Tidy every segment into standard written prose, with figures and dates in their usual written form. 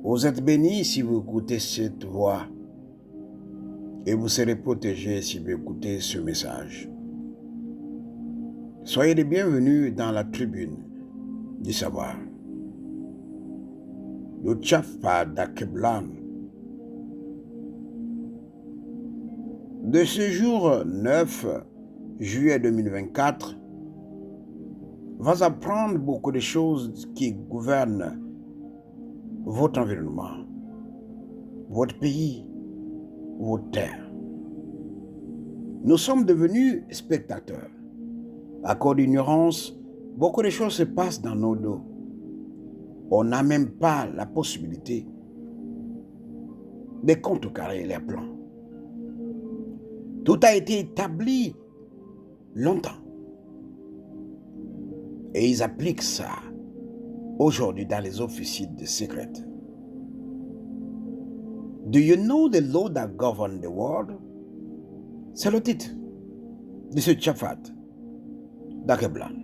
Vous êtes bénis si vous écoutez cette voix et vous serez protégés si vous écoutez ce message. Soyez les bienvenus dans la tribune du savoir. Le Tchafa d'Akeblan. De ce jour 9 juillet 2024, va apprendre beaucoup de choses qui gouvernent votre environnement, votre pays, votre terre. Nous sommes devenus spectateurs. À cause d'ignorance, beaucoup de choses se passent dans nos dos. On n'a même pas la possibilité de contrecarrer les plans. Tout a été établi longtemps. Et ils appliquent ça aujourd'hui dans les officiers de secret. Do you know the law that governs the world? C'est le titre de ce Tchafat d'Akeblan.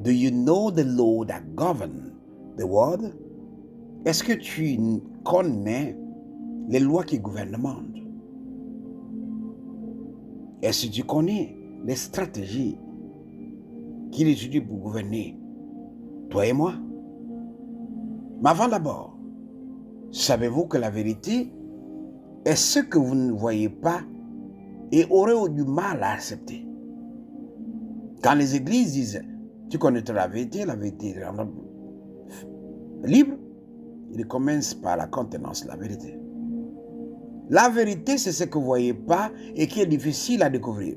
Do you know the law that governs the world? Est-ce que tu connais les lois qui gouvernent le monde? Est-ce que tu connais les stratégies qu'il étudie pour gouverner toi et moi? Mais avant d'abord, savez-vous que la vérité est ce que vous ne voyez pas et aurez du mal à accepter? Quand les églises disent « tu connaîtras la vérité rendra libre », ils commencent par la contenance de la vérité. La vérité, c'est ce que vous ne voyez pas et qui est difficile à découvrir.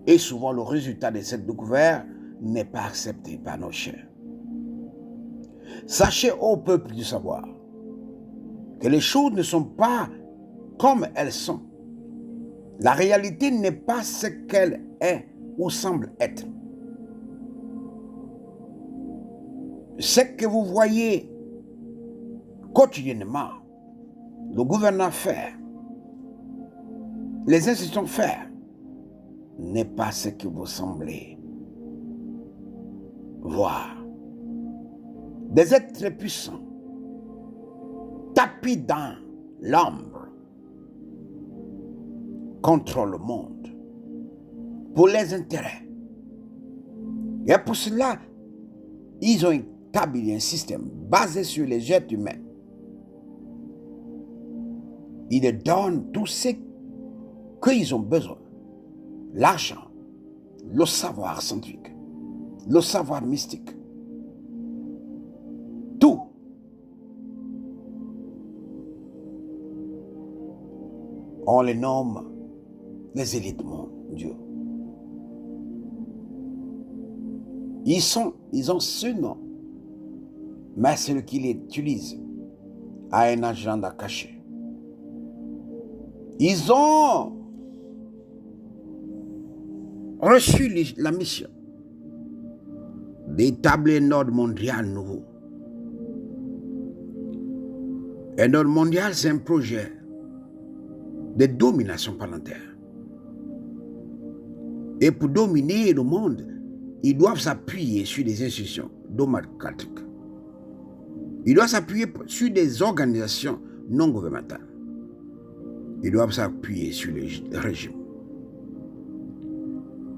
Et souvent, le résultat de cette découverte n'est pas accepté par nos chers. Sachez, ô peuple du savoir, que les choses ne sont pas comme elles sont. La réalité n'est pas ce qu'elle est ou semble être. Ce que vous voyez quotidiennement, le gouvernement faire, les institutions faire, n'est pas ce que vous semblez voir. Des êtres puissants, tapis dans l'ombre, contrôlent le monde pour les intérêts. Et pour cela, ils ont établi un système basé sur les êtres humains. Ils leur donnent tout ce qu'ils ont besoin. L'argent, le savoir scientifique, le savoir mystique, tout. On les nomme les élites mondiaux. Ils ont ce nom, mais celui qui les utilise a un agenda caché. Ils ont reçu la mission d'établir un ordre mondial nouveau. Un ordre mondial, c'est un projet de domination planétaire. Et pour dominer le monde, ils doivent s'appuyer sur des institutions démocratiques. Ils doivent s'appuyer sur des organisations non gouvernementales. Ils doivent s'appuyer sur les régimes.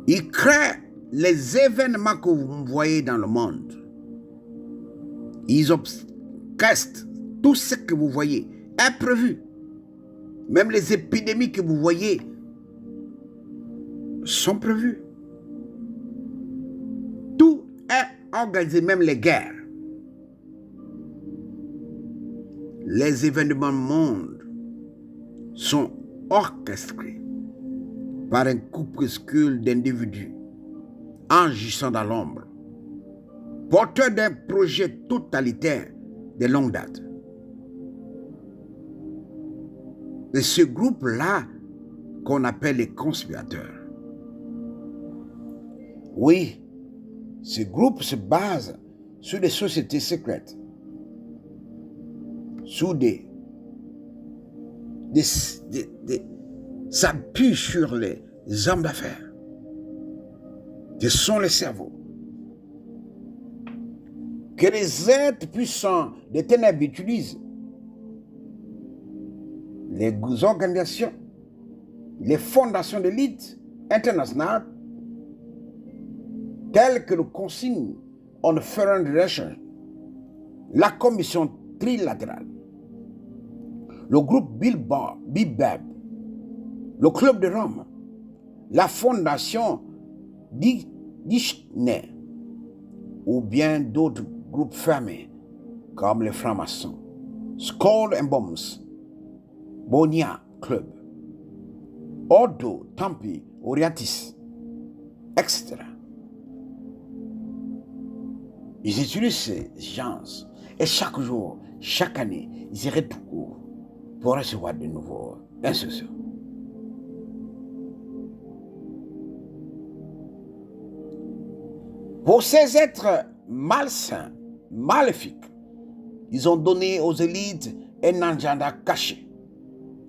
Ils créent les événements que vous voyez dans le monde. Ils orchestrent tout ce que vous voyez est prévu. Même les épidémies que vous voyez sont prévues. Tout est organisé, même les guerres. Les événements du monde sont orchestrés par un groupuscule d'individus agissant dans l'ombre, porteurs d'un projet totalitaire de longue date. Et ce groupe-là qu'on appelle les conspirateurs. Oui, ce groupe se base sur des sociétés secrètes, sur s'appuie sur les hommes d'affaires, qui sont les cerveaux. que les êtres puissants des ténèbres utilisent les organisations, les fondations d'élite internationales, telles que le consigne on Foreign Relations, la commission trilatérale, le groupe Bilbab, le club de Rome, la fondation Disney, ou bien d'autres groupes fermés comme les francs-maçons, Skull and Bones, Bonia Club, Ordo Tempi Orientis, etc. Ils utilisent ces gens et chaque jour, chaque année, ils y recourent pour recevoir de nouveaux instructions. Pour ces êtres malsains, maléfiques, ils ont donné aux élites un agenda caché.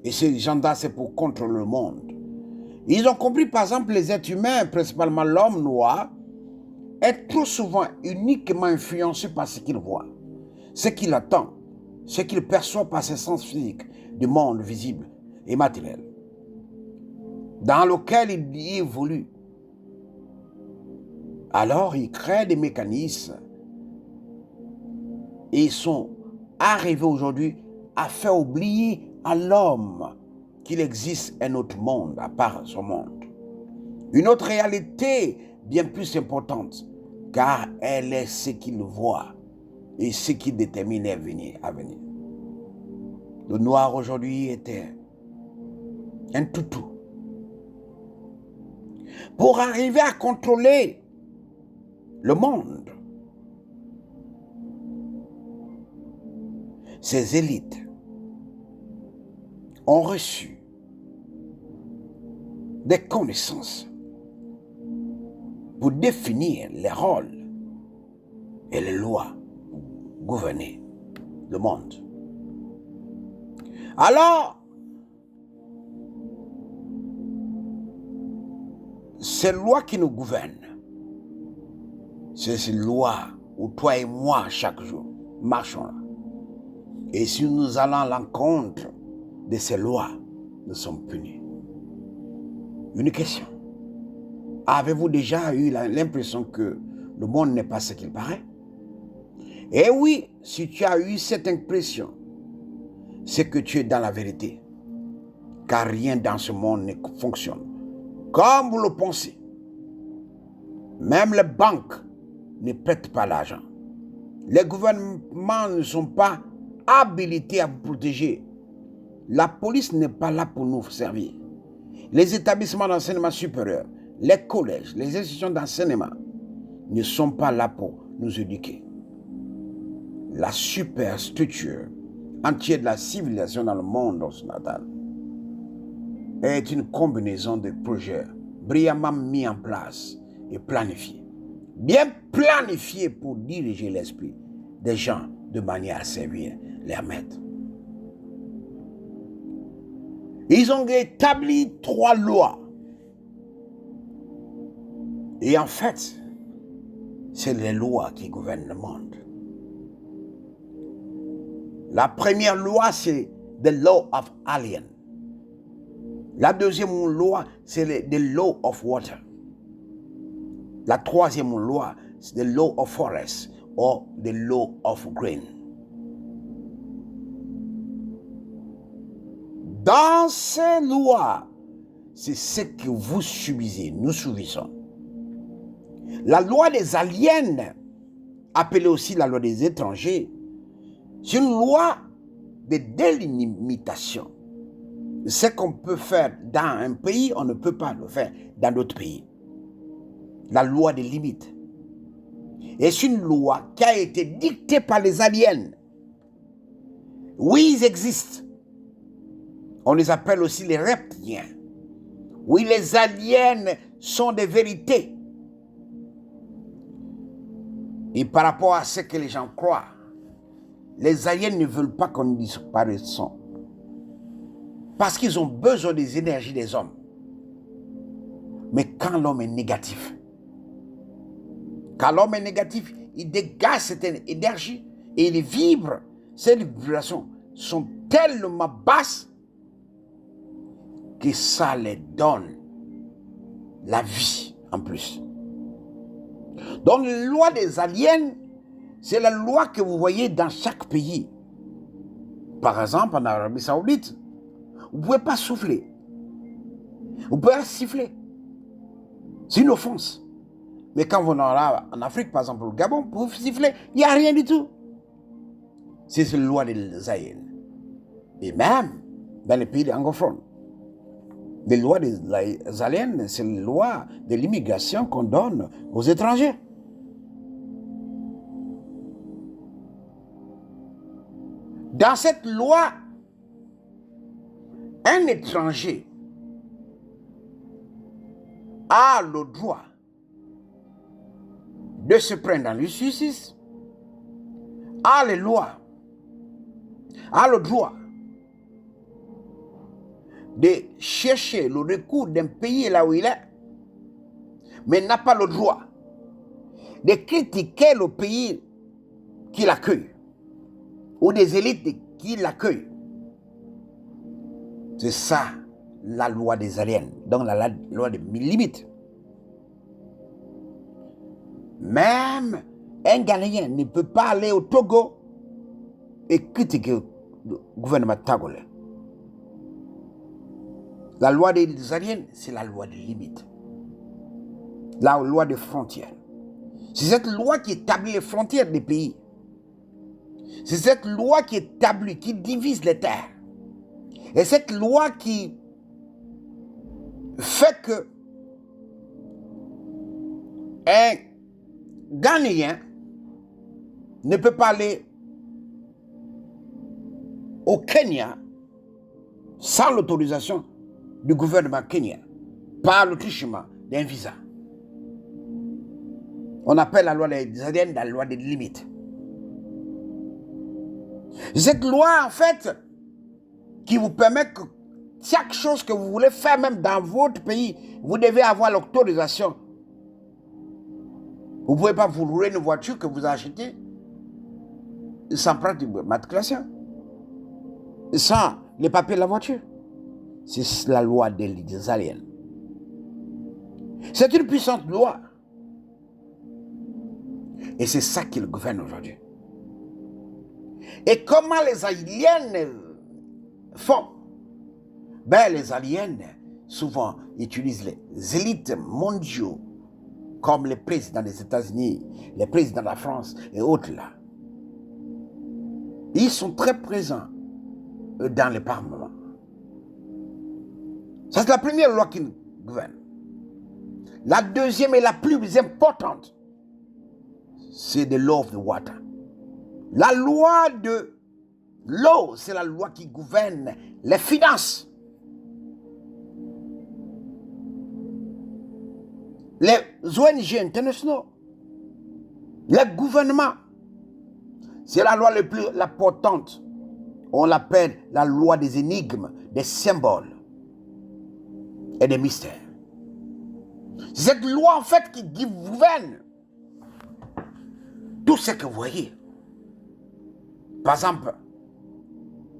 Et ce agenda, c'est pour contrôler le monde. Ils ont compris, par exemple, les êtres humains, principalement l'homme noir, est trop souvent uniquement influencé par ce qu'il voit, ce qu'il attend, ce qu'il perçoit par ses sens physiques du monde visible et matériel, dans lequel il évolue. Alors, ils créent des mécanismes et ils sont arrivés aujourd'hui à faire oublier à l'homme qu'il existe un autre monde à part son monde. Une autre réalité bien plus importante, car elle est ce qu'il voit et ce qui détermine l'avenir. Le noir aujourd'hui était un toutou. Pour arriver à contrôler le monde, ces élites ont reçu des connaissances pour définir les rôles et les lois pour gouverner le monde. Alors, ces lois qui nous gouvernent, c'est ces lois où toi et moi, chaque jour, marchons là. Et si nous allons à l'encontre de ces lois, nous sommes punis. Une question. Avez-vous déjà eu l'impression que le monde n'est pas ce qu'il paraît? Eh oui, si tu as eu cette impression, c'est que tu es dans la vérité. Car rien dans ce monde ne fonctionne comme vous le pensez. Même les banques ne prêtent pas l'argent. Les gouvernements ne sont pas habilités à vous protéger. La police n'est pas là pour nous servir. Les établissements d'enseignement supérieur, les collèges, les institutions d'enseignement ne sont pas là pour nous éduquer. La superstructure entière de la civilisation dans le monde occidental est une combinaison de projets brillamment mis en place et planifiés. Bien planifiés pour diriger l'esprit des gens de manière à servir leurs maîtres. Ils ont établi 3 lois. Et en fait, c'est les lois qui gouvernent le monde. La première loi, c'est the law of alien. La deuxième loi, c'est the law of water. La troisième loi, c'est the law of forest or the law of grain. Dans ces lois, c'est ce que vous subissez, nous subissons. La loi des aliens, appelée aussi la loi des étrangers, c'est une loi de délimitation. Ce qu'on peut faire dans un pays, on ne peut pas le faire dans d'autres pays. La loi des limites. Et c'est une loi qui a été dictée par les aliens. Oui, ils existent. On les appelle aussi les reptiliens. Oui, les aliens sont des vérités. Et par rapport à ce que les gens croient, les aliens ne veulent pas qu'on disparaisse. Parce qu'ils ont besoin des énergies des hommes. Mais quand l'homme est négatif, il dégage cette énergie et il vibre. Ces vibrations sont tellement basses que ça les donne la vie en plus. Donc, la loi des aliens, c'est la loi que vous voyez dans chaque pays. Par exemple, en Arabie Saoudite, vous ne pouvez pas souffler. Vous pouvez pas siffler. C'est une offense. Mais quand vous en avez en Afrique, par exemple, au Gabon, vous pouvez siffler, il n'y a rien du tout. C'est la loi des aliens. Et même dans les pays anglophones. Les lois des aliens, c'est la loi de l'immigration qu'on donne aux étrangers. Dans cette loi, un étranger a le droit de se prendre dans le justice, a les lois, a le droit de chercher le recours d'un pays là où il est, mais n'a pas le droit de critiquer le pays qui l'accueille ou des élites qui l'accueillent. C'est ça la loi des aliens, donc la loi des limites. Même un Ghanéen ne peut pas aller au Togo et critiquer le gouvernement togolais. La loi des aliens, c'est la loi des limites. La loi des frontières. C'est cette loi qui établit les frontières des pays. C'est cette loi qui établit, qui divise les terres. Et cette loi qui fait que un Ghanéen ne peut pas aller au Kenya sans l'autorisation du gouvernement kenyan, par le truchement d'un visa. On appelle la loi des aliens la loi des limites. Cette loi, en fait, qui vous permet que chaque chose que vous voulez faire, même dans votre pays, vous devez avoir l'autorisation. Vous ne pouvez pas vous louer une voiture que vous achetez sans prendre une matriculation, sans les papiers de la voiture. C'est la loi des aliens. C'est une puissante loi. Et c'est ça qui le gouverne aujourd'hui. Et comment les aliens font? Ben, les aliens, souvent, utilisent les élites mondiaux, comme les présidents des États-Unis, les présidents de la France et autres là. Ils sont très présents dans les parlements. Ça, c'est la première loi qui nous gouverne. La deuxième et la plus importante, c'est the law of the water. La loi de l'eau, c'est la loi qui gouverne les finances. Les ONG internationaux, les gouvernements, c'est la loi la plus importante. On l'appelle la loi des énigmes, des symboles et des mystères. C'est cette loi en fait qui gouverne tout ce que vous voyez. Par exemple,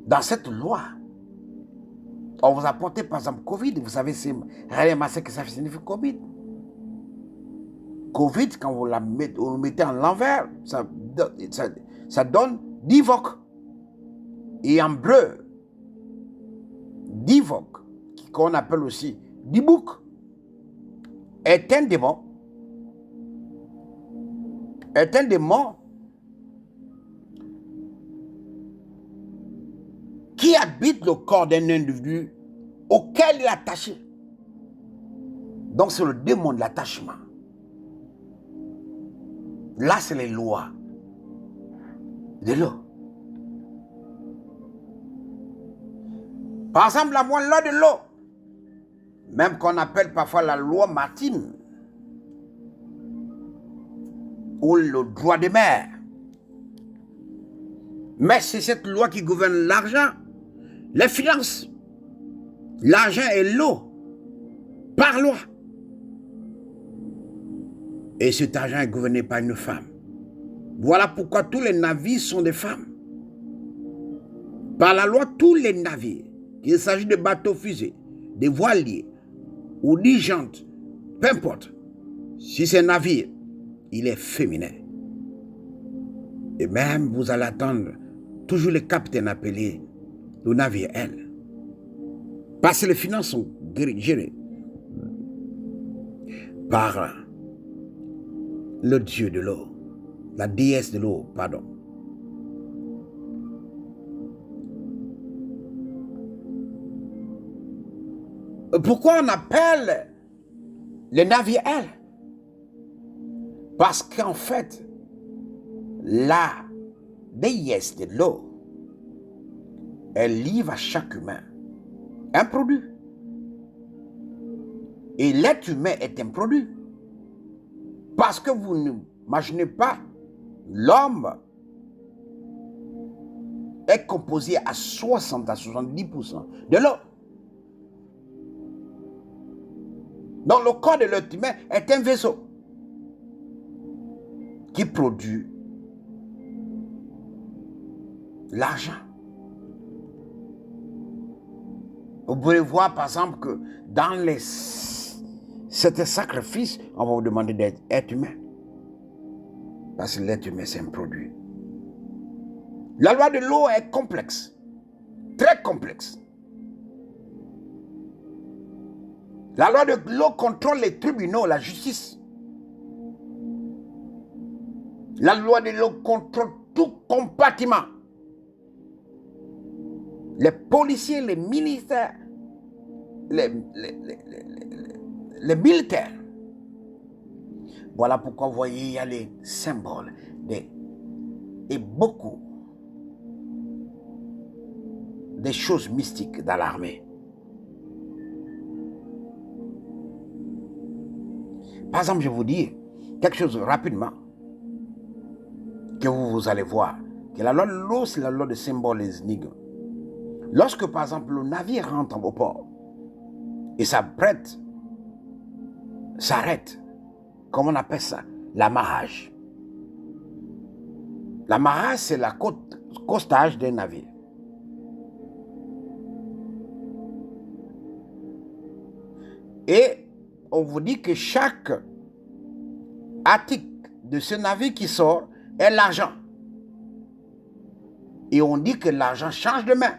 dans cette loi, on vous a porté par exemple Covid. Vous savez, c'est réellement ce que ça signifie Covid. Covid, quand vous le mettez en l'envers, ça donne Divok. Et en bleu, Divok, qu'on appelle aussi Dibouk, est un démon qui habite le corps d'un individu auquel il est attaché. Donc c'est le démon de l'attachement. Là, c'est les lois de l'eau. Par exemple, la loi de l'eau, même qu'on appelle parfois la loi Martine, ou le droit des mers. Mais c'est cette loi qui gouverne l'argent, les finances. L'argent et l'eau, par loi. Et cet argent est gouverné par une femme. Voilà pourquoi tous les navires sont des femmes. Par la loi, tous les navires, qu'il s'agit de bateaux-fusées, de voiliers ou dirigeantes, peu importe, si c'est un navire, il est féminin. Et même, vous allez attendre toujours le capitaine appelé le navire, elle. Parce que les finances sont gérées par le dieu de l'eau, la déesse de l'eau, pardon. Pourquoi on appelle le navire elle? Parce qu'en fait, la déesse de l'eau, elle livre à chaque humain un produit. Et l'être humain est un produit. Parce que vous n'imaginez pas, l'homme est composé à 60 à 70% de l'eau. Donc le corps de l'être humain est un vaisseau qui produit l'argent. Vous pouvez voir par exemple que dans certains sacrifices, on va vous demander d'être humain. Parce que l'être humain, c'est un produit. La loi de l'eau est complexe, très complexe. La loi de l'eau contrôle les tribunaux, la justice. La loi de l'eau contrôle tout compartiment. Les policiers, les militaires, les militaires. Voilà pourquoi vous voyez, il y a les symboles et beaucoup des choses mystiques dans l'armée. Par exemple, je vous dis quelque chose rapidement que vous allez voir. Que la loi de l'eau, c'est la loi de symboles et des énigmes. Lorsque, par exemple, le navire rentre au port et s'arrête, comment on appelle ça? L'amarrage. L'amarrage, c'est la costage d'un navire. Et on vous dit que chaque article de ce navire qui sort est l'argent. Et on dit que l'argent change de main.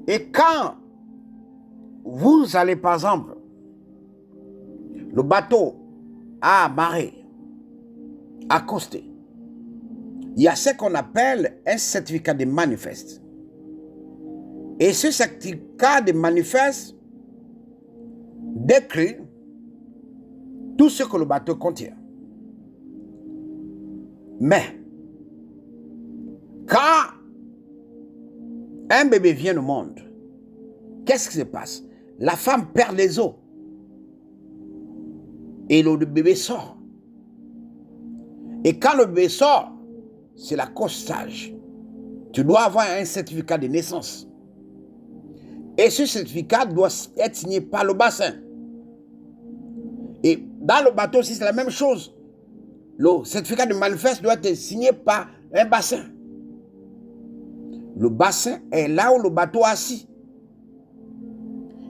Et quand vous allez, par exemple, le bateau a amarré, accosté, il y a ce qu'on appelle un certificat de manifeste. Et ce certificat de manifeste décrit tout ce que le bateau contient. Mais, quand un bébé vient au monde, qu'est-ce qui se passe? La femme perd les os. Et le bébé sort. Et quand le bébé sort, c'est la costage. Tu dois avoir un certificat de naissance. Et ce certificat doit être signé par le bassin. Et dans le bateau aussi, c'est la même chose. Le certificat de manifeste doit être signé par un bassin. Le bassin est là où le bateau est assis.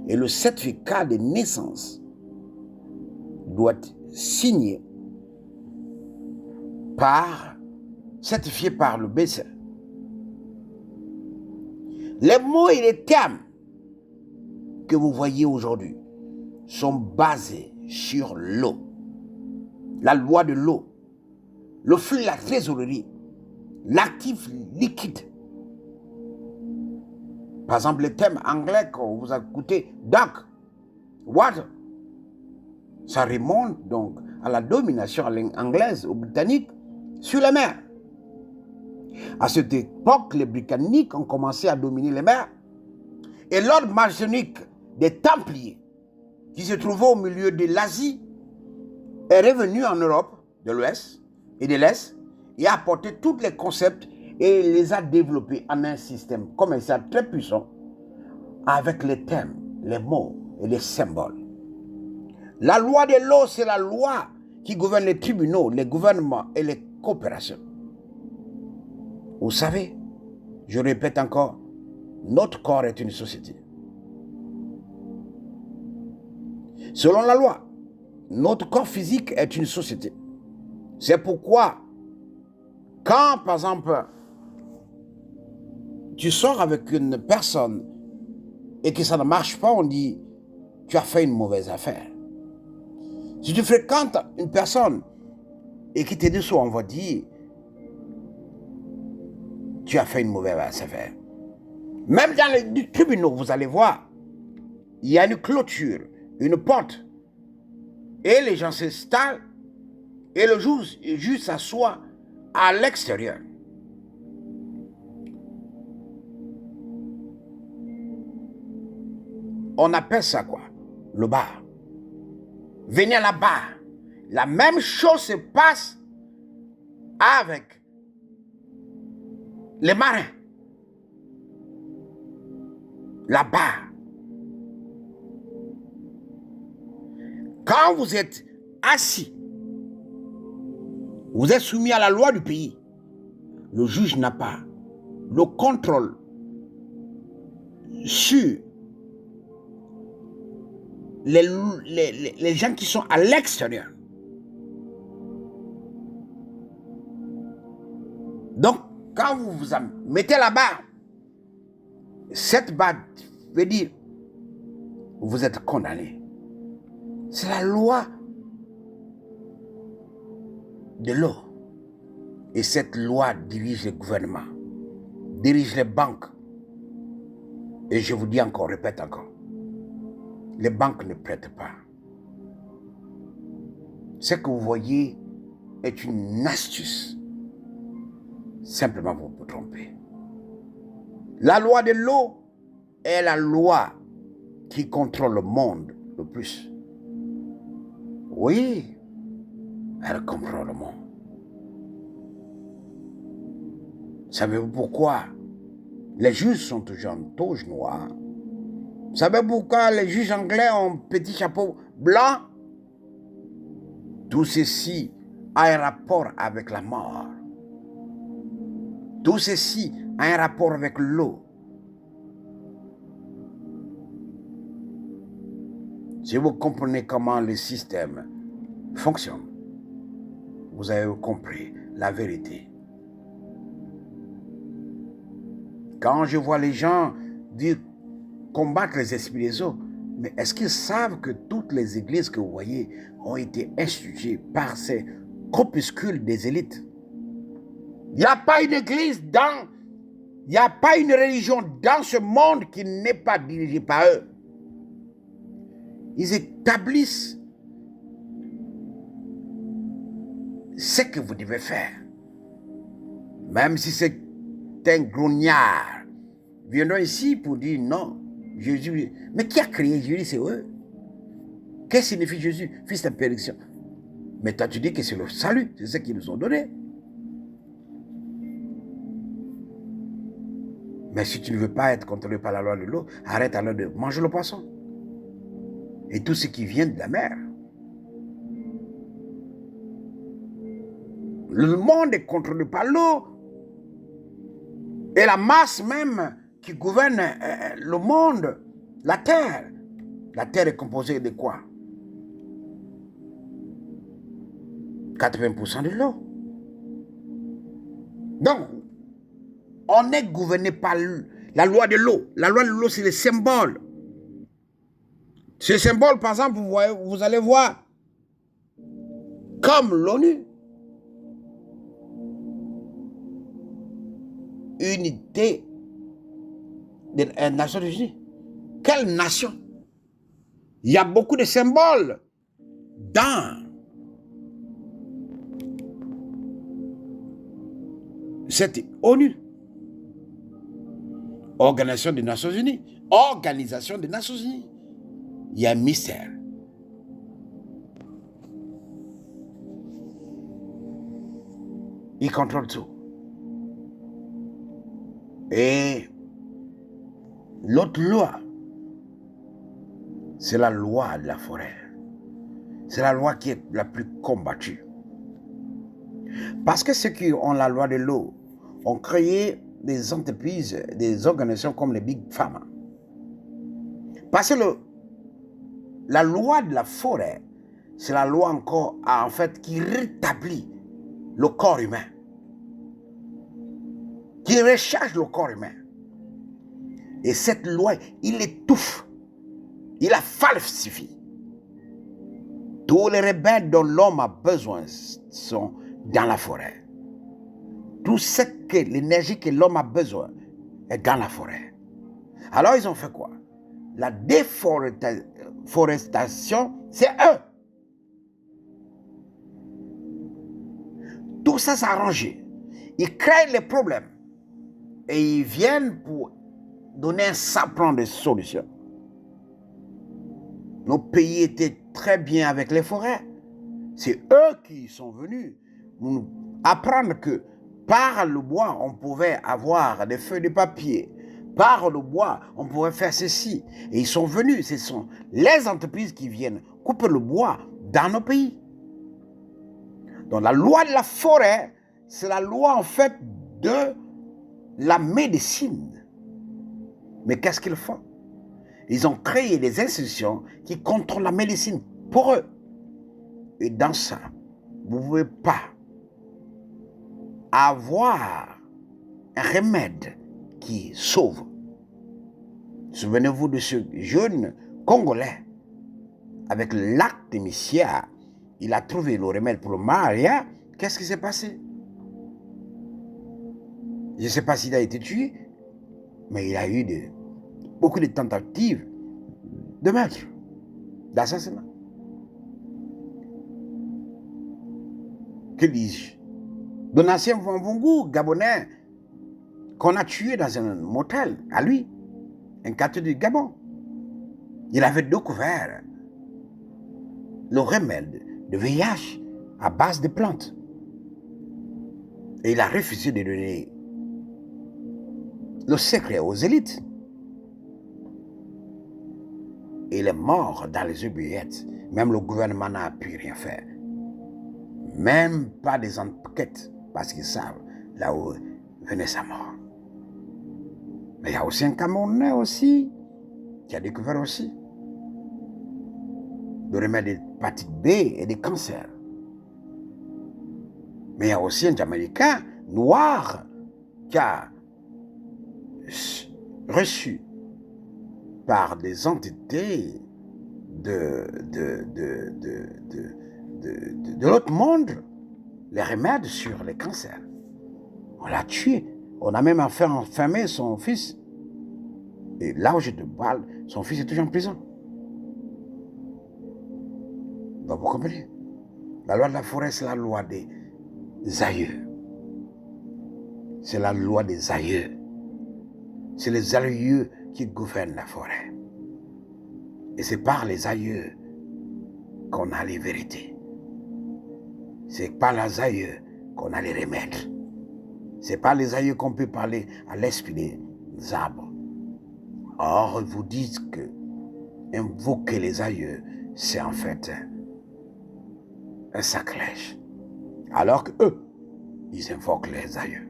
Et le certificat de naissance doit être signé certifié par le bassin. Les mots et les termes que vous voyez aujourd'hui sont basés sur l'eau, la loi de l'eau, le flux de la trésorerie, l'actif liquide. Par exemple, le terme anglais qu'on vous a écouté, duck, water, ça remonte donc à la domination anglaise ou britannique sur les mers. À cette époque, les Britanniques ont commencé à dominer les mers. Et l'ordre maçonnique des Templiers, qui se trouvait au milieu de l'Asie, est revenu en Europe de l'Ouest et de l'Est et a apporté tous les concepts et les a développés en un système commercial très puissant avec les thèmes, les mots et les symboles. La loi de l'eau, c'est la loi qui gouverne les tribunaux, les gouvernements et les coopérations. Vous savez, je répète encore, notre corps est une société. Selon la loi, notre corps physique est une société. C'est pourquoi, quand, par exemple, tu sors avec une personne et que ça ne marche pas, on dit, tu as fait une mauvaise affaire. Si tu fréquentes une personne et qui te dit on va dire, tu as fait une mauvaise affaire. Même dans les tribunaux, vous allez voir, il y a une clôture, une porte, et les gens s'installent, et le juge s'assoit à l'extérieur. On appelle ça quoi? Le bar. Venez à la barre. La même chose se passe avec les marins. La barre. Quand vous êtes assis, vous êtes soumis à la loi du pays. Le juge n'a pas le contrôle sur les gens qui sont à l'extérieur. Donc, quand vous vous mettez la barre, cette barre veut dire vous êtes condamné. C'est la loi de l'eau. Et cette loi dirige le gouvernement, dirige les banques. Et je vous dis encore, répète encore, les banques ne prêtent pas. Ce que vous voyez est une astuce, simplement pour vous tromper. La loi de l'eau est la loi qui contrôle le monde le plus. Oui, elle contrôle le monde. Savez-vous pourquoi les juges sont toujours en toge noire? Savez-vous pourquoi les juges anglais ont un petit chapeau blanc? Tout ceci a un rapport avec la mort. Tout ceci a un rapport avec l'eau. Si vous comprenez comment le système fonctionne, vous avez compris la vérité. Quand je vois les gens dire combattre les esprits des eaux, mais est-ce qu'ils savent que toutes les églises que vous voyez ont été instituées par ces corpuscules des élites? Il n'y a pas une église il n'y a pas une religion dans ce monde qui n'est pas dirigée par eux. Ils établissent ce que vous devez faire. Même si c'est un grognard, viendront ici pour dire non, Jésus. Mais qui a créé Jésus? C'est eux. Qu'est-ce que signifie Jésus? Fils d'impériction. Mais toi, tu dis que c'est le salut, c'est ce qu'ils nous ont donné. Mais si tu ne veux pas être contrôlé par la loi de l'eau, arrête alors de manger le poisson. Et tout ce qui vient de la mer. Le monde est contrôlé par l'eau. Et la masse même qui gouverne le monde, la terre. La terre est composée de quoi? 80% de l'eau. Donc, on est gouverné par la loi de l'eau. La loi de l'eau, c'est le symbole. Ce symbole, par exemple, vous allez voir, comme l'ONU, unité des Nations Unies. Quelle nation? Il y a beaucoup de symboles dans cette ONU. Organisation des Nations Unies. Organisation des Nations Unies. Il y a un mystère. Il contrôle tout. Et l'autre loi, c'est la loi de la forêt. C'est la loi qui est la plus combattue. Parce que ceux qui ont la loi de l'eau ont créé des entreprises, des organisations comme les Big Pharma. Parce que la loi de la forêt, c'est la loi encore, en fait, qui rétablit le corps humain, qui recharge le corps humain. Et cette loi, il étouffe, il la falsifie. Tous les rebelles dont l'homme a besoin sont dans la forêt. Tout ce que l'énergie que l'homme a besoin est dans la forêt. Alors ils ont fait quoi? La déforestation, c'est eux. Tout ça s'est arrangé. Ils créent les problèmes. Et ils viennent pour donner un sapin de solutions. Nos pays étaient très bien avec les forêts. C'est eux qui sont venus nous apprendre que par le bois, on pouvait avoir des feuilles de papier. Par le bois, on pouvait faire ceci. Et ils sont venus, ce sont les entreprises qui viennent couper le bois dans nos pays. Donc la loi de la forêt, c'est la loi en fait de la médecine. Mais qu'est-ce qu'ils font? Ils ont créé des institutions qui contrôlent la médecine pour eux. Et dans ça, vous ne pouvez pas avoir un remède qui sauve. Souvenez-vous de ce jeune Congolais avec le lac de Missia. Il a trouvé le remède pour le malaria. Qu'est-ce qui s'est passé? Je ne sais pas s'il a été tué, mais il a eu beaucoup de tentatives de meurtre, d'assassinat. Que dis-je? Donatien Mvungu, Gabonais, qu'on a tué dans un motel, à lui, un quartier du Gabon. Il avait découvert le remède de VIH à base de plantes. Et il a refusé de donner le secret aux élites. Et il est mort dans les oubliettes. Même le gouvernement n'a pu rien faire. Même pas des enquêtes, parce qu'ils savent là où venait sa mort. Mais il y a aussi un Camerounais aussi, qui a découvert aussi le remède de l'hépatite B et des cancers. Mais il y a aussi un Jamaïcain noir qui a reçu par des entités de l'autre monde les remèdes sur les cancers. On l'a tué. On a même enfermé son fils. Et là où je te parle, son fils est toujours en prison. Donc vous comprenez? La loi de la forêt, c'est la loi des aïeux. C'est la loi des aïeux. C'est les aïeux qui gouvernent la forêt. Et c'est par les aïeux qu'on a les vérités. C'est par les aïeux qu'on a les remèdes. C'est par les aïeux qu'on peut parler à l'esprit des arbres. Or, vous dites que invoquer les aïeux, c'est en fait un sacrilège. Alors qu'eux, ils invoquent les aïeux.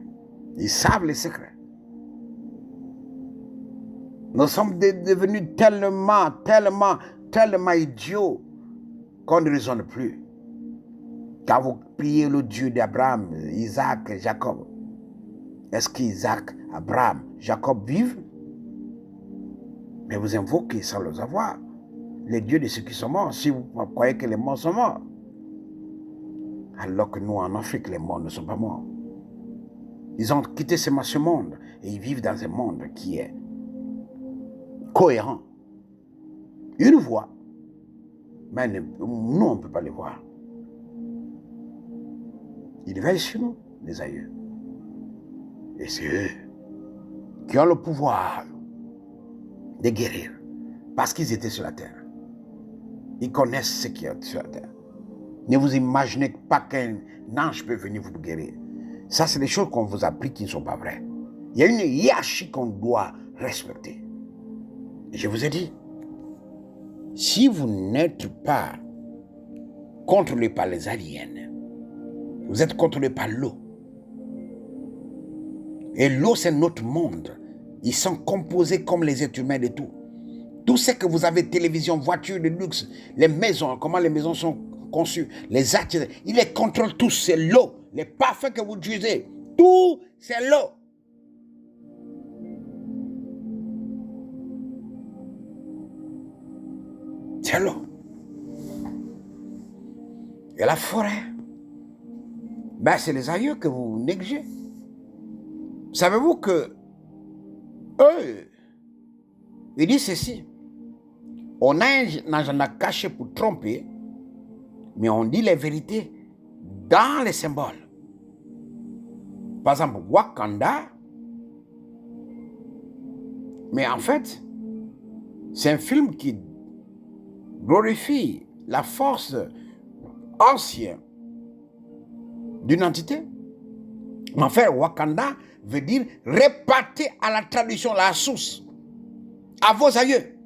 Ils savent les secrets. Nous sommes devenus tellement idiots qu'on ne raisonne plus. Quand vous priez le Dieu d'Abraham, Isaac et Jacob, est-ce qu'Isaac, Abraham, Jacob vivent? Mais vous invoquez sans le savoir les dieux de ceux qui sont morts, si vous croyez que les morts sont morts. Alors que nous, en Afrique, les morts ne sont pas morts. Ils ont quitté ce monde et ils vivent dans un monde qui est cohérent. Une voix, mais nous, on ne peut pas les voir. Ils veillent sur nous, les aïeux. Et c'est eux qui ont le pouvoir de guérir, parce qu'ils étaient sur la terre. Ils connaissent ce qui est sur la terre. Ne vous imaginez pas qu'un ange peut venir vous guérir. Ça, c'est des choses qu'on vous a appris qui ne sont pas vraies. Il y a une hiérarchie qu'on doit respecter. Et je vous ai dit, si vous n'êtes pas contrôlés par les aliens. Vous êtes contrôlés par l'eau. Et l'eau, c'est notre monde. Ils sont composés comme les êtres humains de tout. Tout ce que vous avez, télévision, voiture de luxe, les maisons, comment les maisons sont conçues, les actes, ils les contrôlent tous, c'est l'eau. Les parfums que vous utilisez, tout, c'est l'eau. C'est l'eau. Et la forêt, ben c'est les aïeux que vous négligez. Savez-vous que eux, ils disent ceci. On a un agenda caché pour tromper, mais on dit les vérités dans les symboles. Par exemple, Wakanda, mais en fait, c'est un film qui glorifie la force ancienne d'une entité. En fait, Wakanda veut dire répartir à la tradition, la source, à vos aïeux.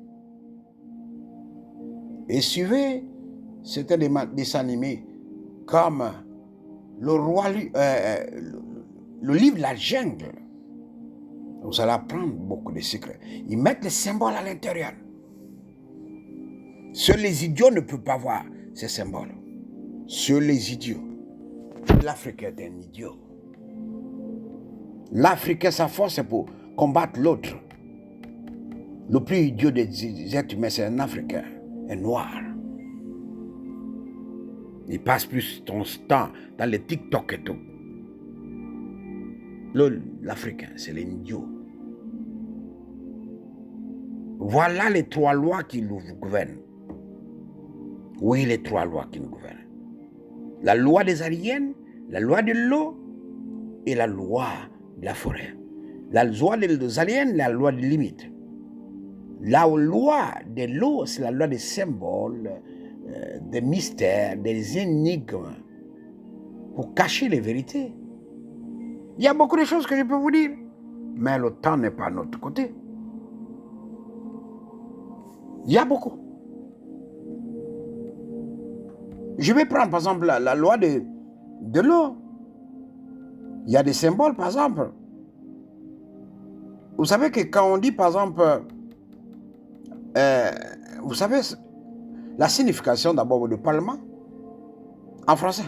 Et suivez, c'était des dessins animés comme le roi, le livre de la jungle. Vous allez apprendre beaucoup de secrets. Ils mettent les symboles à l'intérieur. Seuls les idiots ne peuvent pas voir ces symboles. Seuls les idiots. L'Africain est un idiot. L'Africain, sa force, c'est pour combattre l'autre. Le plus idiot des êtres humains, c'est un Africain, un noir. Il passe plus son temps dans les TikTok et tout. L'Africain, c'est l'idiot. Voilà les 3 lois qui nous gouvernent. Oui, les 3 lois qui nous gouvernent. La loi des aliens, la loi de l'eau et la loi de la forêt. La loi des aliens, la loi des limites. La loi de l'eau, c'est la loi des symboles, des mystères, des énigmes, pour cacher les vérités. Il y a beaucoup de choses que je peux vous dire, mais le temps n'est pas à notre côté. Il y a beaucoup. Je vais prendre par exemple la loi de l'eau. Il y a des symboles par exemple. Vous savez que quand on dit par exemple, vous savez la signification d'abord de parlement en français.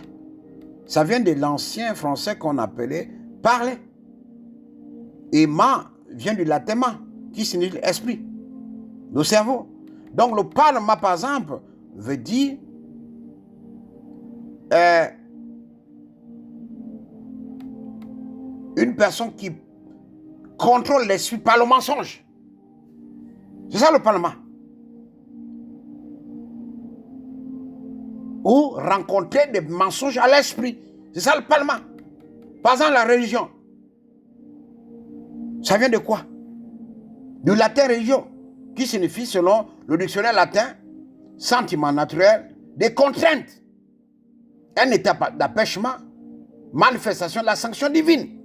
Ça vient de l'ancien français qu'on appelait parler. Et ma vient du latin ma, qui signifie esprit, le cerveau. Donc le parlement par exemple veut dire une personne qui contrôle l'esprit par le mensonge. C'est ça le parlement. Ou rencontrer des mensonges à l'esprit. C'est ça le parlement. Par exemple, la religion. Ça vient de quoi? Du latin religion, qui signifie, selon le dictionnaire latin, sentiment naturel, des contraintes. Un état d'appêchement, manifestation de la sanction divine.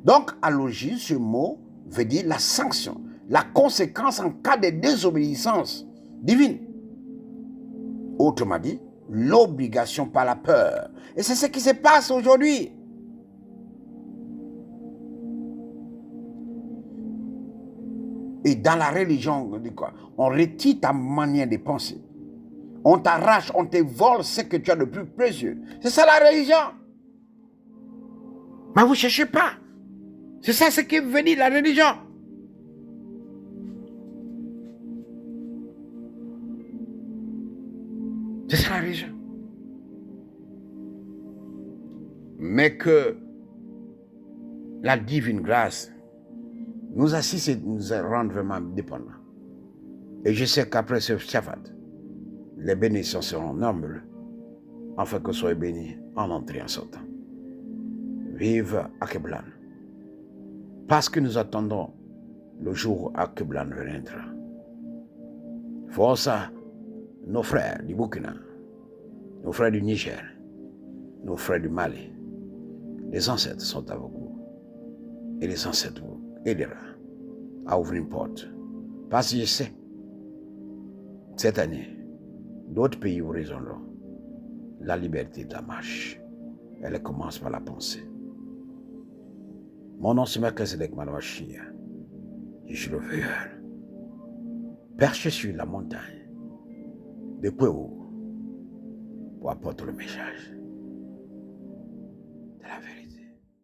Donc, à l'origine, ce mot veut dire la sanction, la conséquence en cas de désobéissance divine. Autrement dit, l'obligation par la peur. Et c'est ce qui se passe aujourd'hui. Et dans la religion, on dit quoi? On retire ta manière de penser. On t'arrache, on te vole ce que tu as de plus précieux. C'est ça la religion. Mais vous ne cherchez pas. C'est ça ce qui veut dire la religion. C'est ça la religion. Mais que la divine grâce nous assiste et nous rend vraiment dépendants. Et je sais qu'après ce Shabbat, les bénédictions seront nombreuses, afin que soyez bénis en entrée et en sortant. Vive Akeblan. Parce que nous attendons le jour où Akeblan viendra. Force à nos frères du Burkina, nos frères du Niger, nos frères du Mali. Les ancêtres sont avec vous. Et les ancêtres vous aideront à ouvrir une porte. Parce que je sais, cette année, D'autres pays vous raisonneront. La liberté de la marche, elle commence par la pensée. Mon nom c'est Melchizedek Manouachia. Je suis le veilleur, perché sur la montagne de Kwewo pour apporter le message.